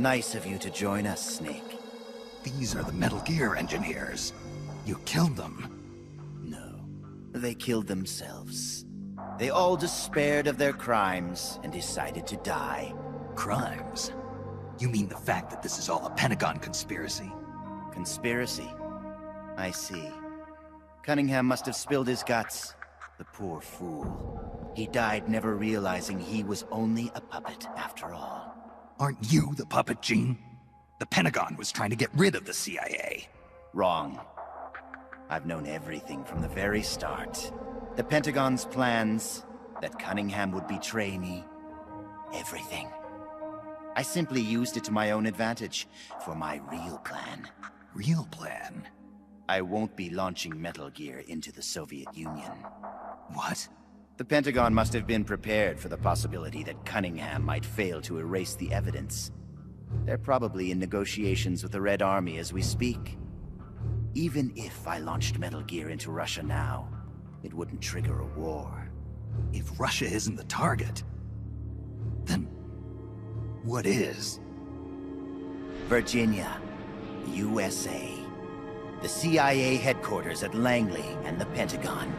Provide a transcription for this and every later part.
Nice of you to join us, Snake. These are the Metal Gear engineers. You killed them. No, they killed themselves. They all despaired of their crimes and decided to die. Crimes? You mean the fact that this is all a Pentagon conspiracy? Conspiracy? I see. Cunningham must have spilled his guts. The poor fool. He died never realizing he was only a puppet after all. Aren't you the puppet, Gene? The Pentagon was trying to get rid of the CIA. Wrong. I've known everything from the very start. The Pentagon's plans, that Cunningham would betray me. Everything. I simply used it to my own advantage, for my real plan. Real plan? I won't be launching Metal Gear into the Soviet Union. What? The Pentagon must have been prepared for the possibility that Cunningham might fail to erase the evidence. They're probably in negotiations with the Red Army as we speak. Even if I launched Metal Gear into Russia now, it wouldn't trigger a war. If Russia isn't the target, then what is? Virginia, USA. The CIA headquarters at Langley and the Pentagon.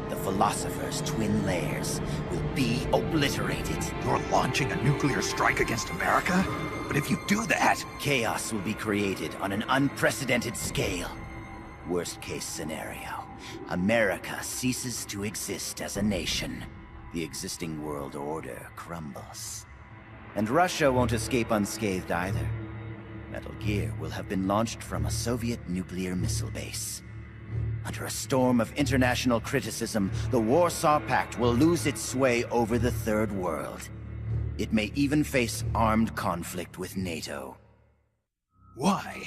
The Philosopher's twin lairs will be obliterated. You're launching a nuclear strike against America? But if you do that... Chaos will be created on an unprecedented scale. Worst case scenario, America ceases to exist as a nation. The existing world order crumbles. And Russia won't escape unscathed either. Metal Gear will have been launched from a Soviet nuclear missile base. Under a storm of international criticism, the Warsaw Pact will lose its sway over the Third World. It may even face armed conflict with NATO. Why?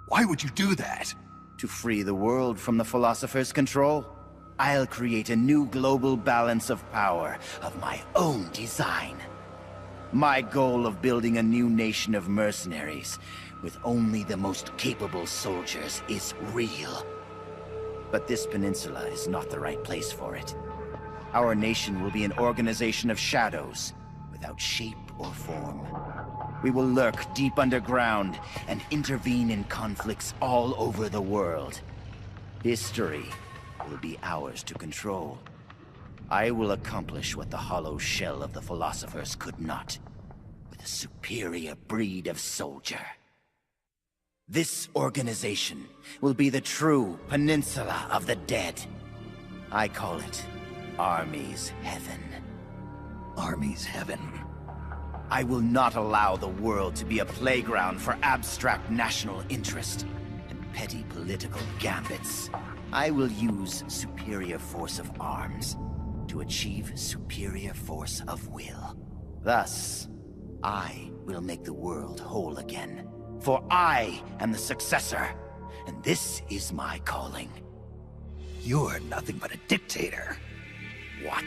Why would you do that? To free the world from the Philosopher's control, I'll create a new global balance of power of my own design. My goal of building a new nation of mercenaries with only the most capable soldiers is real. But this peninsula is not the right place for it. Our nation will be an organization of shadows, without shape or form. We will lurk deep underground and intervene in conflicts all over the world. History will be ours to control. I will accomplish what the hollow shell of the Philosophers could not, with a superior breed of soldier. This organization will be the true Peninsula of the Dead. I call it Army's Heaven. Army's Heaven? I will not allow the world to be a playground for abstract national interest and petty political gambits. I will use superior force of arms to achieve superior force of will. Thus, I will make the world whole again. For I am the successor, and this is my calling. You're nothing but a dictator. What?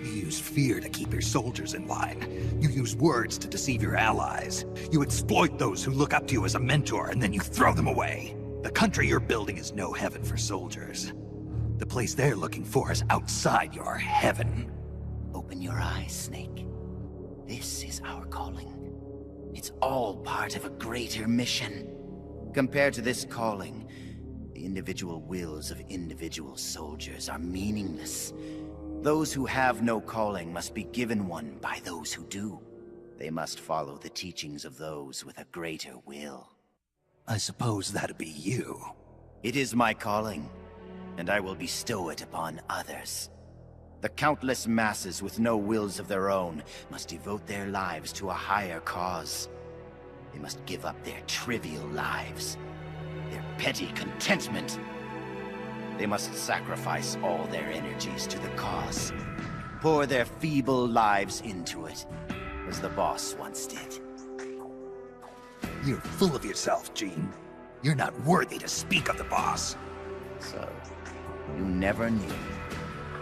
You use fear to keep your soldiers in line. You use words to deceive your allies. You exploit those who look up to you as a mentor, and then you throw them away. The country you're building is no heaven for soldiers. The place they're looking for is outside your heaven. Open your eyes, Snake. This is our calling. It's all part of a greater mission. Compared to this calling, the individual wills of individual soldiers are meaningless. Those who have no calling must be given one by those who do. They must follow the teachings of those with a greater will. I suppose that'd be you. It is my calling, and I will bestow it upon others. The countless masses with no wills of their own must devote their lives to a higher cause. They must give up their trivial lives, their petty contentment. They must sacrifice all their energies to the cause, pour their feeble lives into it, as the boss once did. You're full of yourself, Gene. You're not worthy to speak of the boss. So, you never knew.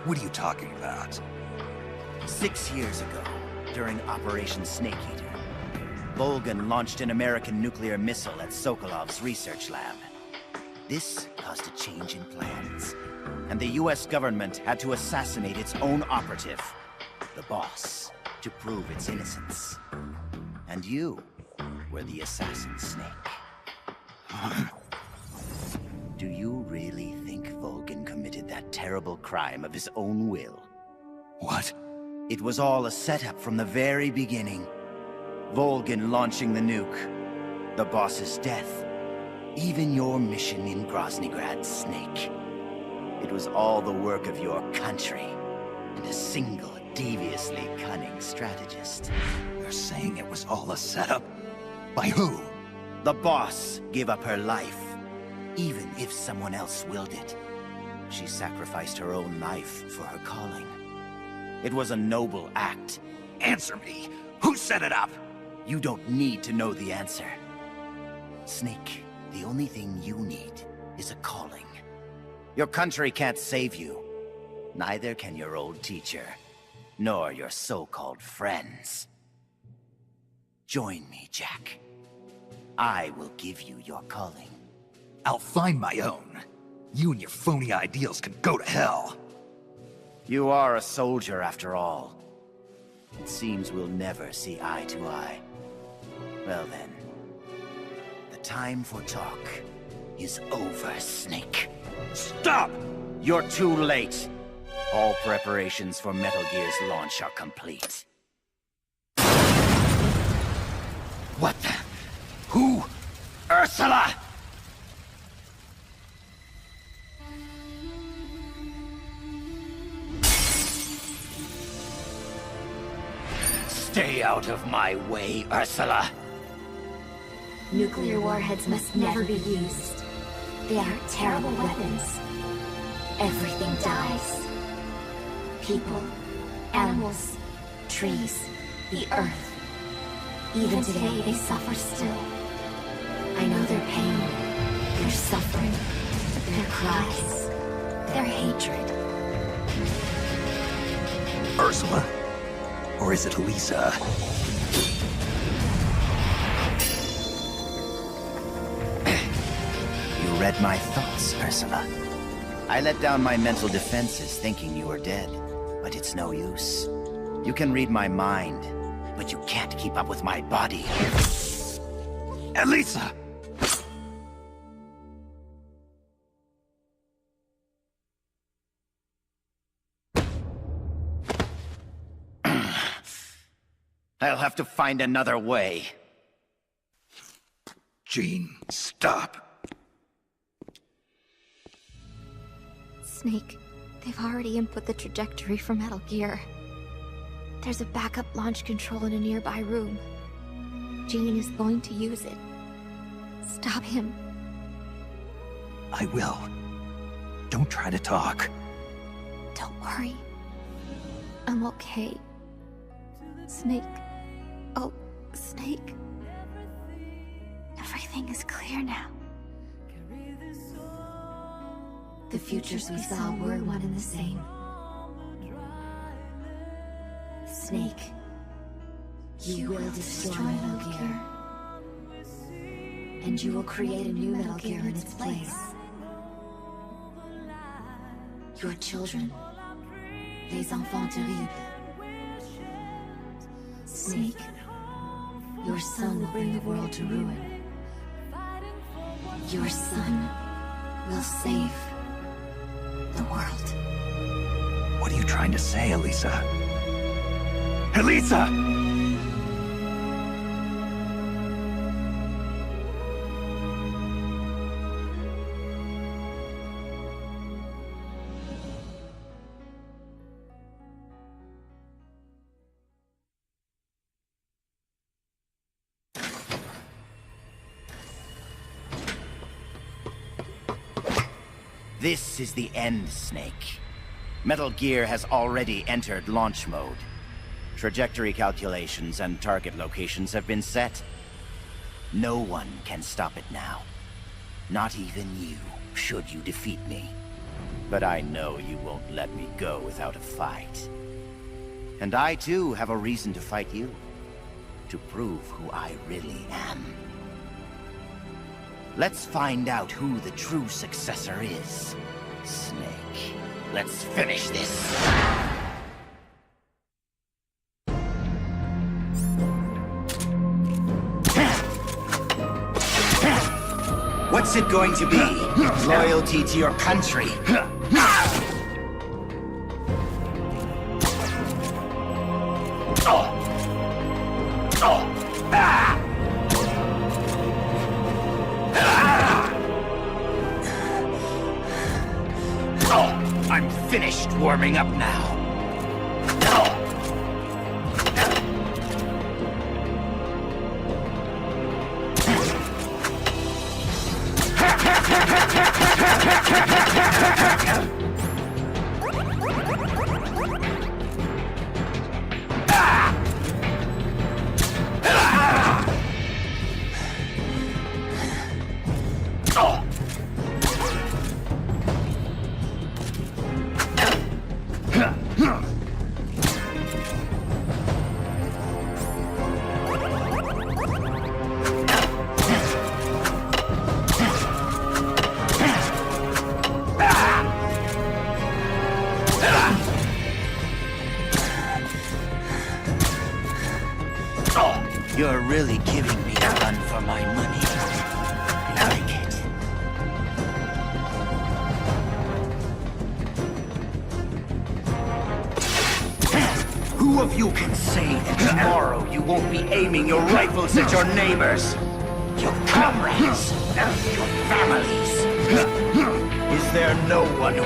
What are you talking about? 6 years ago, during Operation Snake Eater, Volgin launched an American nuclear missile at Sokolov's research lab. This caused a change in plans, and the US government had to assassinate its own operative, the boss, to prove its innocence. And you were the assassin, Snake. Do you really think Volgin committed that terrible crime of his own will? What? It was all a setup from the very beginning. Volgin launching the nuke, the boss's death, even your mission in Groznygrad, Snake. It was all the work of your country, and a single, deviously cunning strategist. You're saying it was all a setup? By who? The boss gave up her life, even if someone else willed it. She sacrificed her own life for her calling. It was a noble act. Answer me! Who set it up? You don't need to know the answer. Snake, the only thing you need is a calling. Your country can't save you. Neither can your old teacher, nor your so-called friends. Join me, Jack. I will give you your calling. I'll find my own. You and your phony ideals can go to hell. You are a soldier after all. It seems we'll never see eye to eye. Well then, the time for talk is over, Snake. Stop! You're too late. All preparations for Metal Gear's launch are complete. What the? Who? Ursula! Stay out of my way, Ursula! Nuclear warheads must never be used. They are terrible weapons. Everything dies. People, animals, trees, the earth. Even today, they suffer still. I know their pain, their suffering, their cries, their hatred. Ursula? Or is it Lisa? You read my thoughts, Ursula. I let down my mental defenses thinking you were dead, but it's no use. You can read my mind, but you can't keep up with my body. Elisa! I'll have to find another way. Jean, stop. Snake, they've already input the trajectory for Metal Gear. There's a backup launch control in a nearby room. Jean is going to use it. Stop him. I will. Don't try to talk. Don't worry. I'm okay. Snake. Oh, Snake. Everything is clear now. The futures we saw were one and the same. Snake, you will destroy Metal Gear. And you will create a new Metal Gear in its place. Your children, les enfants terribles. Snake, your son will bring the world to ruin. Your son will save the world. What are you trying to say, Elisa? Elisa! This is the end, Snake. Metal Gear has already entered launch mode. Trajectory calculations and target locations have been set. No one can stop it now. Not even you, should you defeat me. But I know you won't let me go without a fight. And I too have a reason to fight you. To prove who I really am. Let's find out who the true successor is. Snake, let's finish this. What's it going to be? Loyalty to your country? I'm finished warming up now. You're really giving me a run for my money. I like it. Who of you can say that tomorrow you won't be aiming your rifles at your neighbors? Your comrades? Your families? Is there no one who...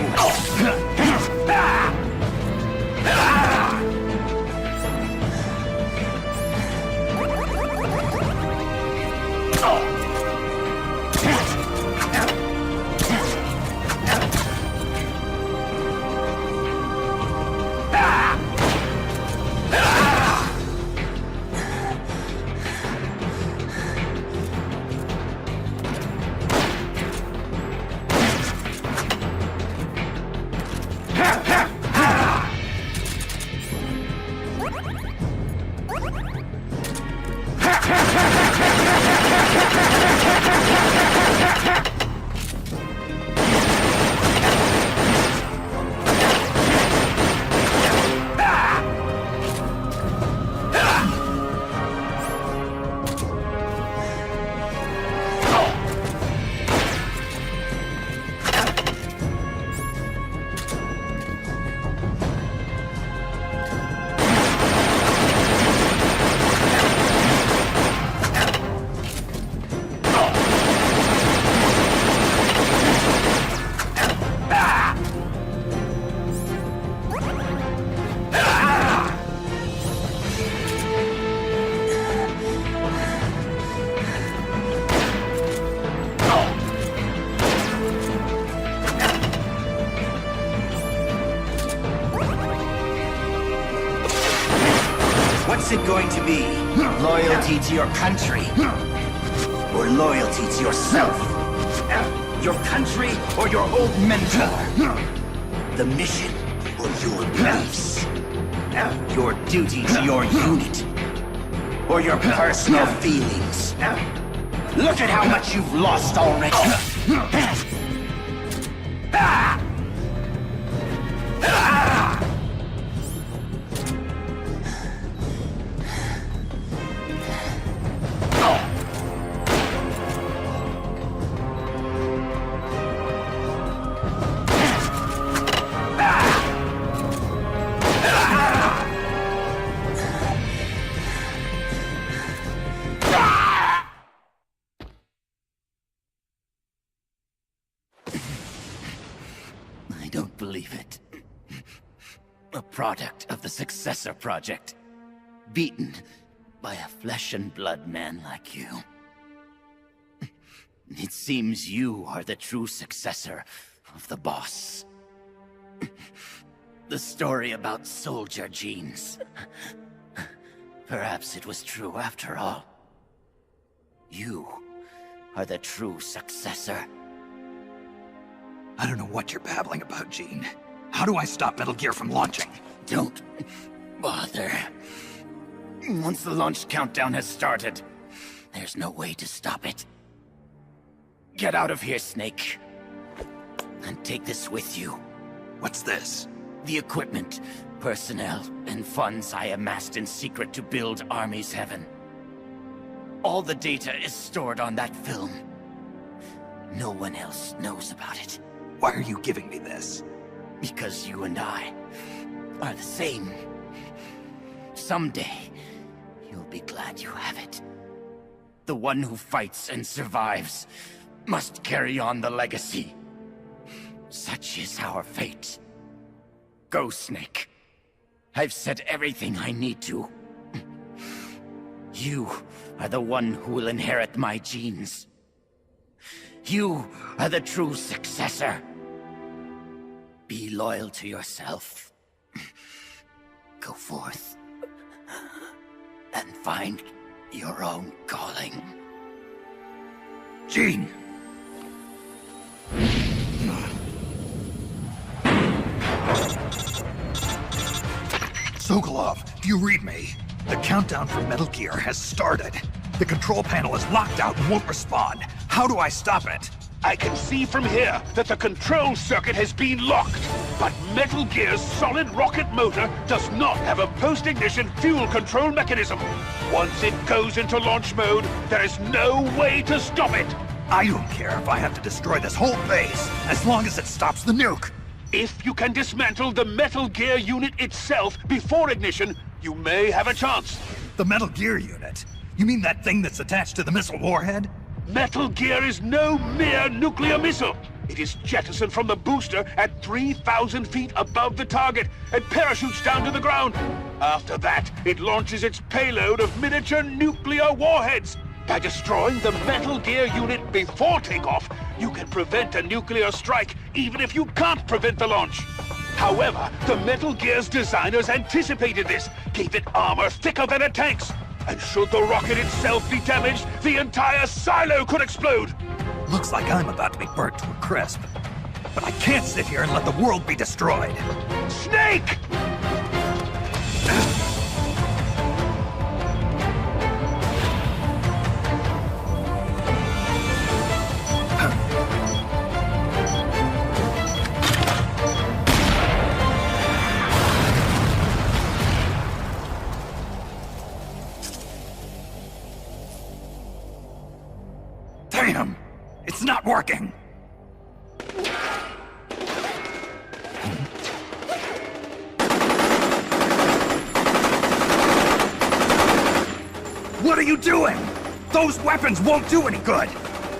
What's it going to be? Loyalty to your country? Or loyalty to yourself? Your country or your old mentor? The mission or your beliefs? Your duty to your unit? Or your personal feelings? Look at how much you've lost already! I don't believe it. A product of the Successor Project. Beaten by a flesh and blood man like you. It seems you are the true successor of the boss. The story about soldier genes. Perhaps it was true after all. You are the true successor. I don't know what you're babbling about, Gene. How do I stop Metal Gear from launching? Don't bother. Once the launch countdown has started, there's no way to stop it. Get out of here, Snake. And take this with you. What's this? The equipment, personnel, and funds I amassed in secret to build Army's Heaven. All the data is stored on that film. No one else knows about it. Why are you giving me this? Because you and I are the same. Someday, you'll be glad you have it. The one who fights and survives must carry on the legacy. Such is our fate. Go, Snake. I've said everything I need to. You are the one who will inherit my genes. You are the true successor. Be loyal to yourself. Go forth and find your own calling. Gene! Sokolov, do you read me? The countdown for Metal Gear has started. The control panel is locked out and won't respond. How do I stop it? I can see from here that the control circuit has been locked. But Metal Gear's solid rocket motor does not have a post-ignition fuel control mechanism. Once it goes into launch mode, there is no way to stop it. I don't care if I have to destroy this whole base, as long as it stops the nuke. If you can dismantle the Metal Gear unit itself before ignition, you may have a chance. The Metal Gear unit? You mean that thing that's attached to the missile warhead? Metal Gear is no mere nuclear missile. It is jettisoned from the booster at 3,000 feet above the target and parachutes down to the ground. After that, it launches its payload of miniature nuclear warheads. By destroying the Metal Gear unit before takeoff, you can prevent a nuclear strike, even if you can't prevent the launch. However, the Metal Gear's designers anticipated this, gave it armor thicker than a tank's. And should the rocket itself be damaged, the entire silo could explode! Looks like I'm about to be burnt to a crisp. But I can't sit here and let the world be destroyed. Snake! Damn! It's not working! What are you doing? Those weapons won't do any good!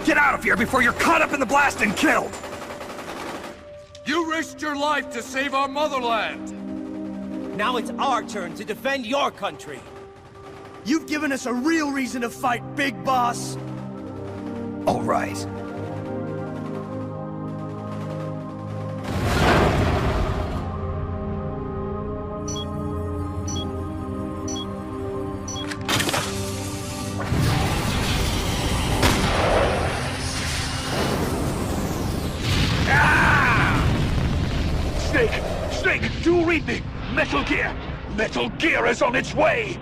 Get out of here before you're caught up in the blast and killed! You risked your life to save our motherland! Now it's our turn to defend your country! You've given us a real reason to fight, Big Boss! All right. Snake! Snake, do read me! Metal Gear! Metal Gear is on its way!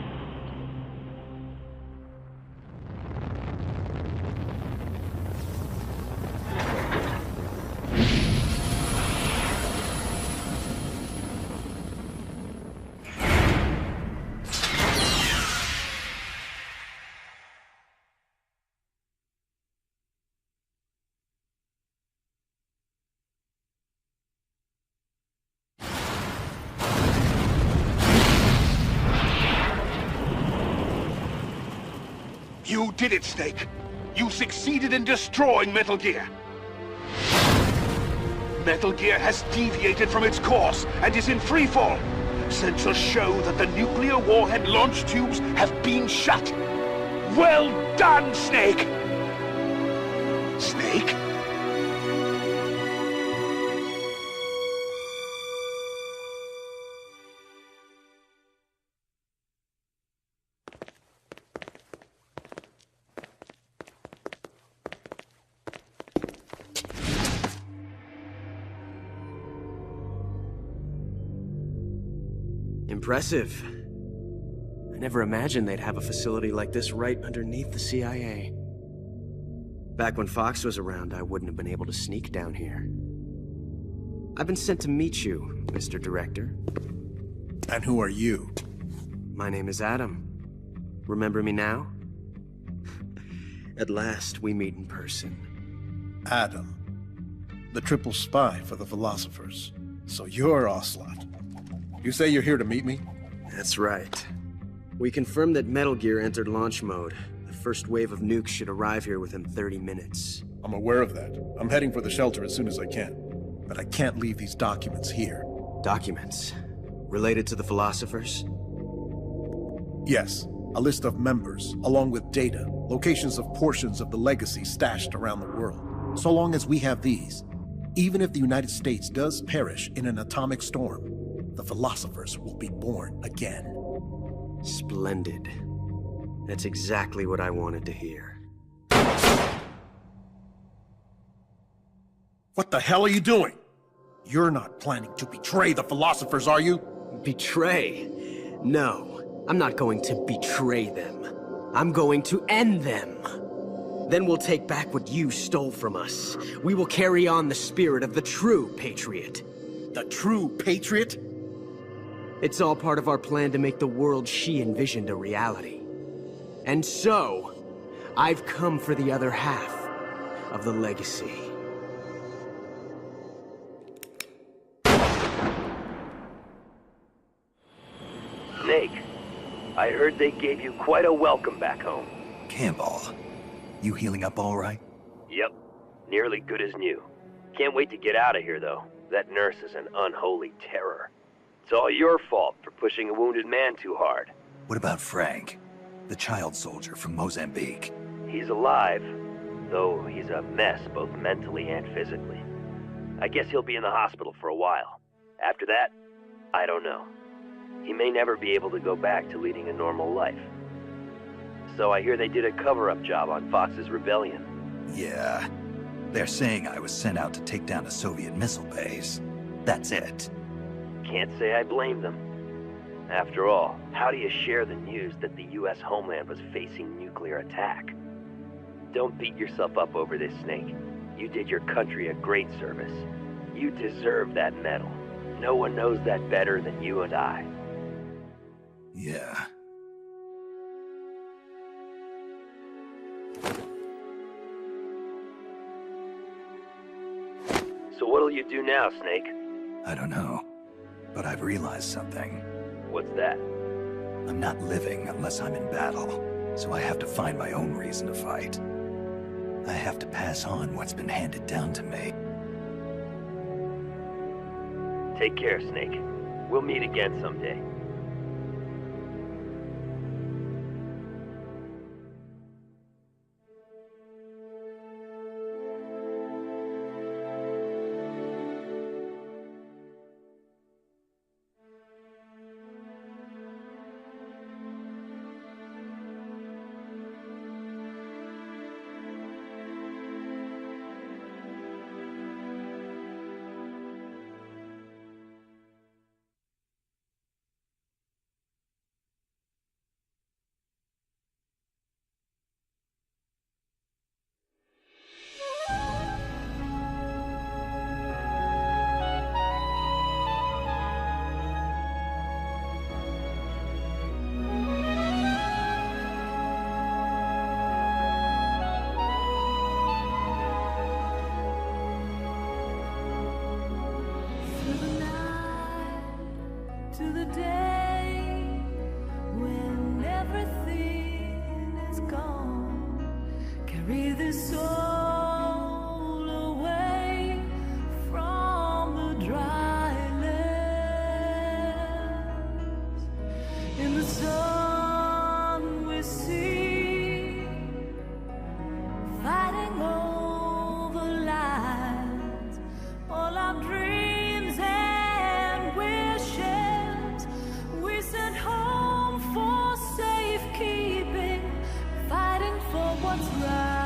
You did it, Snake. You succeeded in destroying Metal Gear. Metal Gear has deviated from its course and is in freefall. Sensors show that the nuclear warhead launch tubes have been shut. Well done, Snake! Snake? Impressive. I never imagined they'd have a facility like this right underneath the CIA. Back when Fox was around, I wouldn't have been able to sneak down here. I've been sent to meet you, Mr. Director. And who are you? My name is Adam. Remember me now? At last, we meet in person. Adam, the triple spy for the Philosophers. So you're Ocelot. You say you're here to meet me? That's right. We confirmed that Metal Gear entered launch mode. The first wave of nukes should arrive here within 30 minutes. I'm aware of that. I'm heading for the shelter as soon as I can. But I can't leave these documents here. Documents? Related to the Philosophers? Yes. A list of members, along with data, locations of portions of the legacy stashed around the world. So long as we have these, even if the United States does perish in an atomic storm, the Philosophers will be born again. Splendid. That's exactly what I wanted to hear. What the hell are you doing? You're not planning to betray the Philosophers, are you? Betray? No, I'm not going to betray them. I'm going to end them. Then we'll take back what you stole from us. We will carry on the spirit of the true Patriot. The true Patriot? It's all part of our plan to make the world she envisioned a reality. And so, I've come for the other half of the legacy. Snake, I heard they gave you quite a welcome back home. Campbell, you healing up all right? Yep, nearly good as new. Can't wait to get out of here, though. That nurse is an unholy terror. It's all your fault for pushing a wounded man too hard. What about Frank, the child soldier from Mozambique? He's alive, though he's a mess both mentally and physically. I guess he'll be in the hospital for a while. After that, I don't know. He may never be able to go back to leading a normal life. So I hear they did a cover-up job on Fox's rebellion. Yeah. They're saying I was sent out to take down a Soviet missile base. That's it. Can't say I blame them. After all, how do you share the news that the U.S. homeland was facing nuclear attack? Don't beat yourself up over this, Snake. You did your country a great service. You deserve that medal. No one knows that better than you and I. Yeah. So what'll you do now, Snake? I don't know. But I've realized something. What's that? I'm not living unless I'm in battle, so I have to find my own reason to fight. I have to pass on what's been handed down to me. Take care, Snake. We'll meet again someday. To the day when everything is gone, carry this soul away from the dry lands. In the sun we see, fighting over lies, all our dreams and wishes we sent home for safekeeping, fighting for what's right.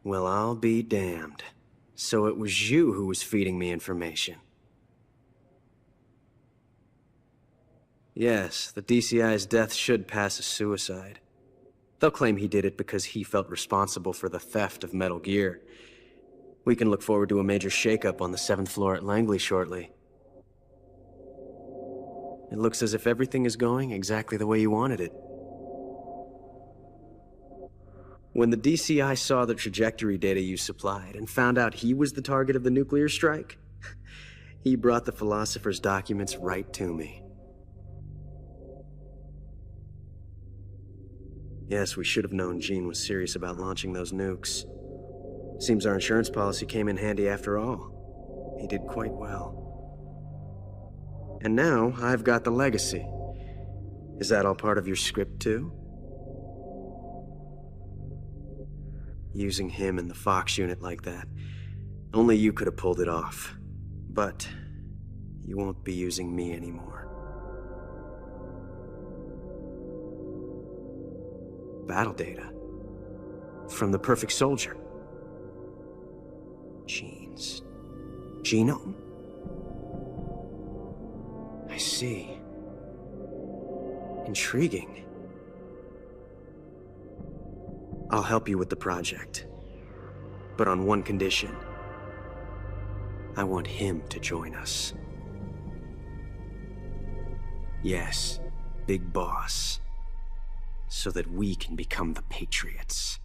Well, I'll be damned. So it was you who was feeding me information. Yes, the DCI's death should pass as suicide. They'll claim he did it because he felt responsible for the theft of Metal Gear. We can look forward to a major shakeup on the 7th floor at Langley shortly. It looks as if everything is going exactly the way you wanted it. When the DCI saw the trajectory data you supplied and found out he was the target of the nuclear strike, he brought the Philosopher's documents right to me. Yes, we should have known Gene was serious about launching those nukes. Seems our insurance policy came in handy after all. He did quite well. And now, I've got the legacy. Is that all part of your script, too? Using him in the Fox unit like that. Only you could have pulled it off. But you won't be using me anymore. Battle data. From the Perfect Soldier. Gene's genome? I see. Intriguing. I'll help you with the project. But on one condition. I want him to join us. Yes, Big Boss. So that we can become the Patriots.